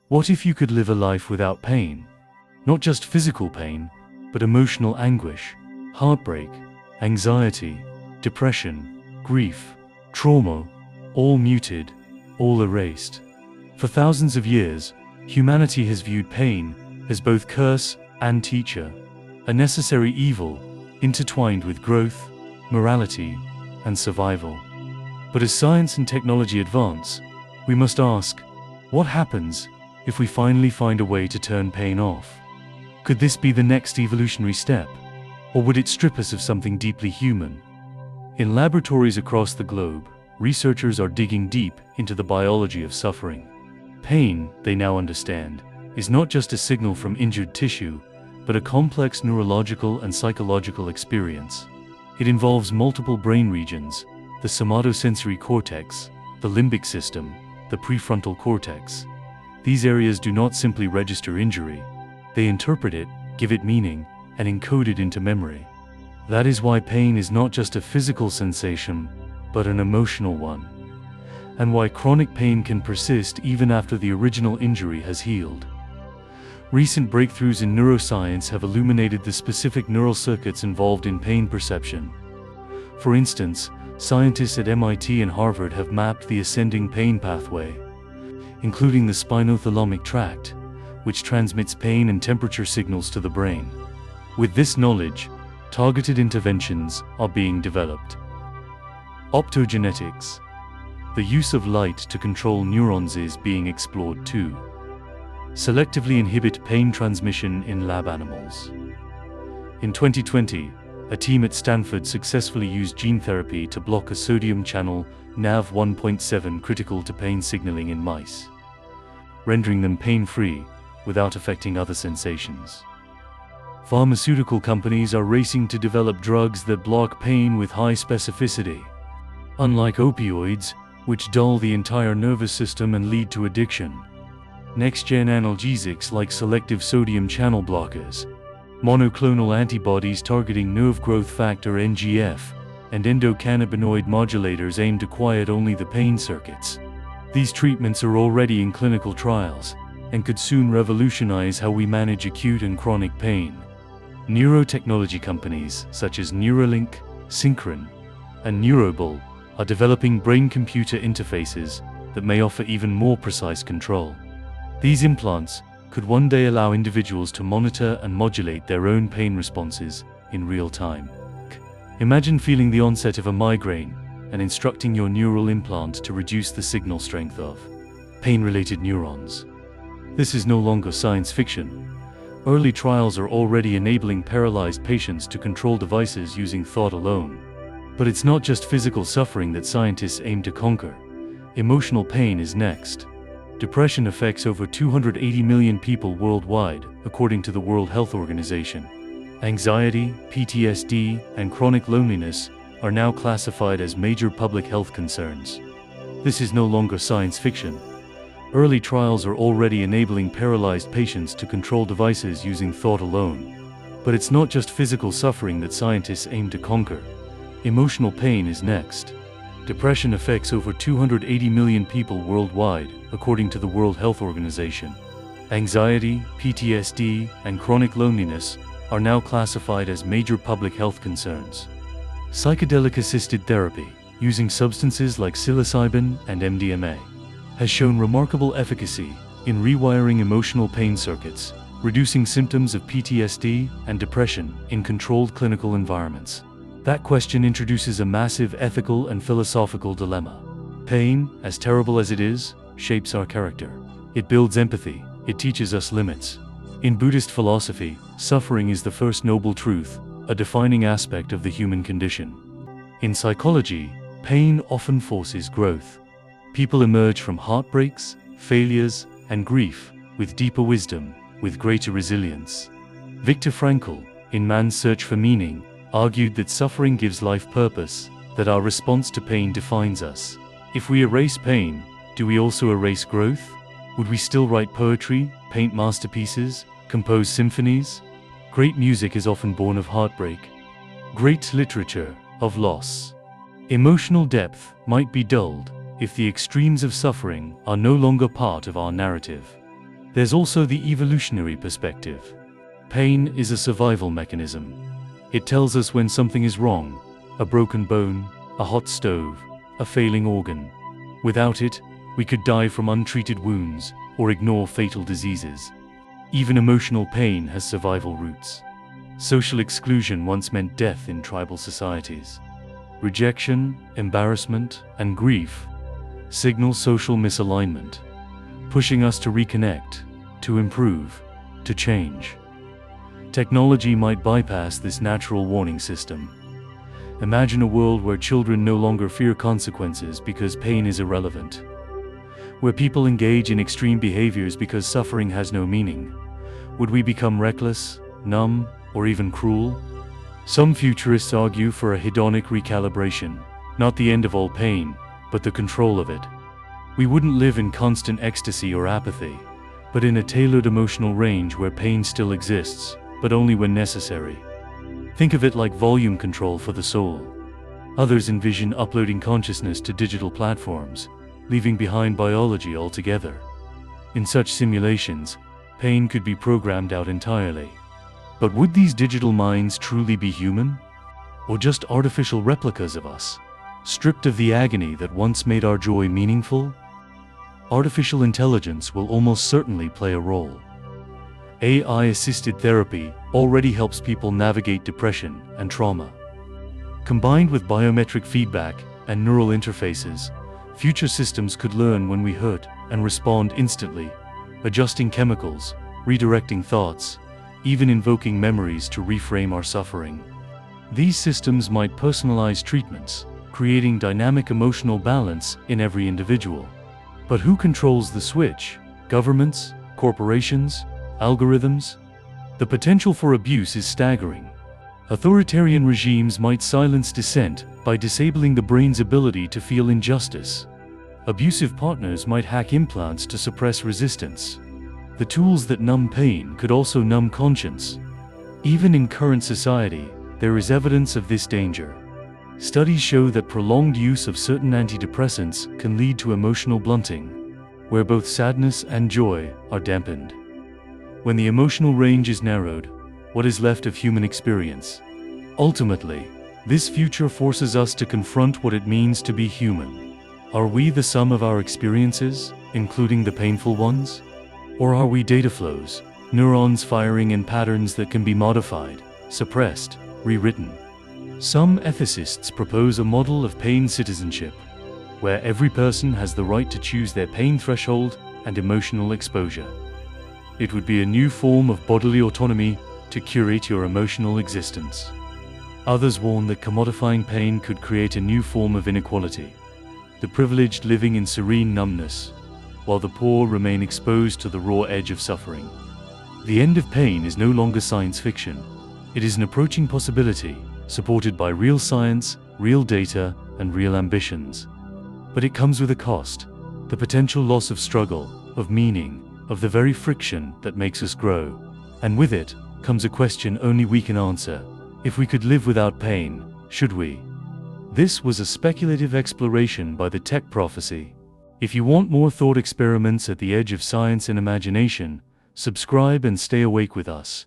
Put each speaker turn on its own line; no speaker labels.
What if you could live a life without pain? Not just physical pain, but emotional anguish, heartbreak, anxiety, depression, grief, trauma, all muted, all erased. For thousands of years, humanity has viewed pain as both curse and teacher, a necessary evil intertwined with growth, morality, and survival. But as science and technology advance, we must ask, what happens if we finally find a way to turn pain off? Could this be the next evolutionary step? Or would it strip us of something deeply human? In laboratories across the globe, researchers are digging deep into the biology of suffering. Pain, they now understand, is not just a signal from injured tissue, but a complex neurological and psychological experience. It involves multiple brain regions: the somatosensory cortex, the limbic system, the prefrontal cortex. These areas do not simply register injury. They interpret it, give it meaning, and encode it into memory. That is why pain is not just a physical sensation, but an emotional one. And why chronic pain can persist even after the original injury has healed. Recent breakthroughs in neuroscience have illuminated the specific neural circuits involved in pain perception. For instance, scientists at MIT and Harvard have mapped the ascending pain pathway, including the spinothalamic tract, which transmits pain and temperature signals to the brain. With this knowledge, targeted interventions are being developed. Optogenetics. The use of light to control neurons is being explored too. Selectively inhibit pain transmission in lab animals. In 2020, a team at Stanford successfully used gene therapy to block a sodium channel Nav1.7 critical to pain signaling in mice, rendering them pain-free without affecting other sensations. Pharmaceutical companies are racing to develop drugs that block pain with high specificity. Unlike opioids, which dull the entire nervous system and lead to addiction. Next-gen analgesics like selective sodium channel blockers, monoclonal antibodies targeting nerve growth factor NGF, and endocannabinoid modulators aim to quiet only the pain circuits. These treatments are already in clinical trials, and could soon revolutionize how we manage acute and chronic pain. Neurotechnology companies such as Neuralink, Synchron, and Neurobul are developing brain-computer interfaces that may offer even more precise control. These implants could one day allow individuals to monitor and modulate their own pain responses in real time. Imagine feeling the onset of a migraine and instructing your neural implant to reduce the signal strength of pain-related neurons. This is no longer science fiction. Early trials are already enabling paralyzed patients to control devices using thought alone. But it's not just physical suffering that scientists aim to conquer. Emotional pain is next. Depression affects over 280 million people worldwide, according to the World Health Organization. Anxiety, PTSD, and chronic loneliness are now classified as major public health concerns. This is no longer science fiction. Early trials are already enabling paralyzed patients to control devices using thought alone. But it's not just physical suffering that scientists aim to conquer. Emotional pain is next. Depression affects over 280 million people worldwide, according to the World Health Organization. Anxiety, PTSD, and chronic loneliness are now classified as major public health concerns. Psychedelic-assisted therapy, using substances like psilocybin and MDMA, has shown remarkable efficacy in rewiring emotional pain circuits, reducing symptoms of PTSD and depression in controlled clinical environments. That question introduces a massive ethical and philosophical dilemma. Pain, as terrible as it is, shapes our character. It builds empathy. It teaches us limits. In Buddhist philosophy, suffering is the first noble truth, a defining aspect of the human condition. In psychology, pain often forces growth. People emerge from heartbreaks, failures, and grief with deeper wisdom, with greater resilience. Viktor Frankl, in Man's Search for Meaning, argued that suffering gives life purpose, that our response to pain defines us. If we erase pain, do we also erase growth? Would we still write poetry, paint masterpieces, compose symphonies? Great music is often born of heartbreak. Great literature, of loss. Emotional depth might be dulled if the extremes of suffering are no longer part of our narrative. There's also the evolutionary perspective. Pain is a survival mechanism. It tells us when something is wrong: a broken bone, a hot stove, a failing organ. Without it, we could die from untreated wounds or ignore fatal diseases. Even emotional pain has survival roots. Social exclusion once meant death in tribal societies. Rejection, embarrassment, and grief signal social misalignment, pushing us to reconnect, to improve, to change. Technology might bypass this natural warning system. Imagine a world where children no longer fear consequences because pain is irrelevant, where people engage in extreme behaviors because suffering has no meaning. Would we become reckless, numb, or even cruel? Some futurists argue for a hedonic recalibration, not the end of all pain, but the control of it. We wouldn't live in constant ecstasy or apathy, but in a tailored emotional range where pain still exists, but only when necessary. Think of it like volume control for the soul. Others envision uploading consciousness to digital platforms, leaving behind biology altogether. In such simulations, pain could be programmed out entirely. But would these digital minds truly be human? Or just artificial replicas of us, stripped of the agony that once made our joy meaningful? Artificial intelligence will almost certainly play a role. AI-assisted therapy already helps people navigate depression and trauma. Combined with biometric feedback and neural interfaces, future systems could learn when we hurt and respond instantly, adjusting chemicals, redirecting thoughts, even invoking memories to reframe our suffering. These systems might personalize treatments, creating dynamic emotional balance in every individual. But who controls the switch? Governments? Corporations? Algorithms? The potential for abuse is staggering. Authoritarian regimes might silence dissent by disabling the brain's ability to feel injustice. Abusive partners might hack implants to suppress resistance. The tools that numb pain could also numb conscience. Even in current society, there is evidence of this danger. Studies show that prolonged use of certain antidepressants can lead to emotional blunting, where both sadness and joy are dampened. When the emotional range is narrowed, what is left of human experience? Ultimately, this future forces us to confront what it means to be human. Are we the sum of our experiences, including the painful ones? Or are we data flows, neurons firing in patterns that can be modified, suppressed, rewritten? Some ethicists propose a model of pain citizenship, where every person has the right to choose their pain threshold and emotional exposure. It would be a new form of bodily autonomy to curate your emotional existence. Others warn that commodifying pain could create a new form of inequality, the privileged living in serene numbness, while the poor remain exposed to the raw edge of suffering. The end of pain is no longer science fiction. It is an approaching possibility, supported by real science, real data, and real ambitions. But it comes with a cost: the potential loss of struggle, of meaning, of the very friction that makes us grow. And with it comes a question only we can answer: if we could live without pain, should we? This was a speculative exploration by the Tech Prophecy. If you want more thought experiments at the edge of science and imagination, subscribe and stay awake with us.